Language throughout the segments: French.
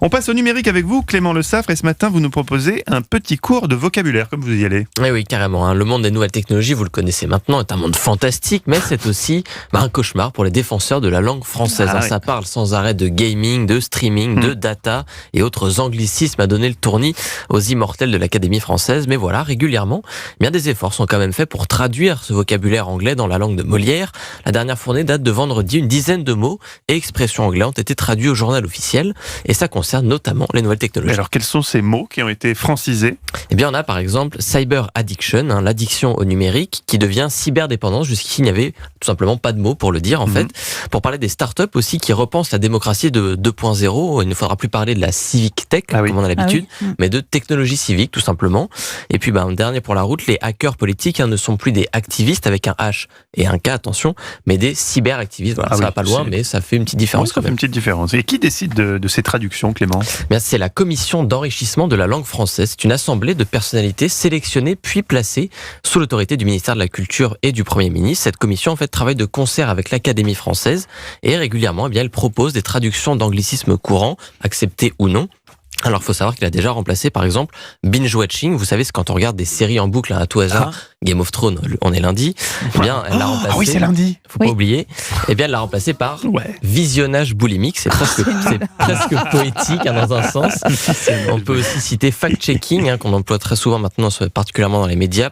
On passe au numérique avec vous, Clément Le Saffre, et ce matin, vous nous proposez un petit cours de vocabulaire, comme vous y allez. Oui, carrément. Le monde des nouvelles technologies, vous le connaissez maintenant, est un monde fantastique, mais c'est aussi un cauchemar pour les défenseurs de la langue française. Ah, oui. Ça parle sans arrêt de gaming, de streaming, de data et autres anglicismes à donner le tournis aux immortels de l'Académie française. Mais voilà, régulièrement, bien des efforts sont quand même faits pour traduire ce vocabulaire anglais dans la langue de Molière. La dernière fournée date de vendredi. Une dizaine de mots et expressions anglais ont été traduits au journal officiel, et ça concerne notamment les nouvelles technologies. Mais alors, quels sont ces mots qui ont été francisés ? Eh bien, on a par exemple cyber addiction, l'addiction au numérique, qui devient cyberdépendance. Jusqu'ici, il n'y avait tout simplement pas de mots pour le dire, en fait. Pour parler des startups aussi qui repensent la démocratie de 2.0, il ne faudra plus parler de la civic tech, comme on a l'habitude, mais de technologie civique, tout simplement. Et puis, un dernier pour la route, les hackers politiques ne sont plus des activistes avec un H et un K, attention, mais des cyberactivistes. Voilà, ça va pas loin, mais ça fait une petite différence. Ça fait une petite différence. Et qui décide de ces traductions, Clément ? Bien, c'est la commission d'enrichissement de la langue française. C'est une assemblée de personnalités sélectionnées puis placées sous l'autorité du ministère de la Culture et du Premier ministre. Cette commission, en fait, travaille de concert avec l'Académie française et régulièrement, elle propose des traductions d'anglicismes courants, acceptés ou non. Alors, il faut savoir qu'il a déjà remplacé, par exemple, binge-watching. Vous savez, c'est quand on regarde des séries en boucle à tout hasard. Game of Thrones, on est lundi. Eh bien, elle l'a remplacé. Ah oui, c'est lundi. Faut pas oublier. Eh bien, elle l'a remplacé par visionnage boulimique. C'est presque poétique, dans un sens. On peut aussi citer fact-checking, qu'on emploie très souvent maintenant, particulièrement dans les médias,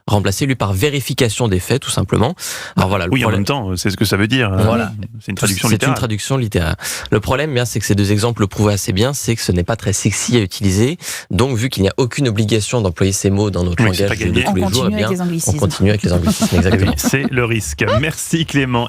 remplacé lui par vérification des faits, tout simplement. Alors voilà. En même temps, c'est ce que ça veut dire. Voilà. C'est une traduction littérale. C'est une traduction littérale. Le problème, c'est que ces deux exemples le prouvent assez bien, c'est que ce n'est pas très sexy à utiliser. Donc, vu qu'il n'y a aucune obligation d'employer ces mots dans notre langage de tous les jours, on continue avec les anglicismes. Exactement. C'est le risque. Merci Clément.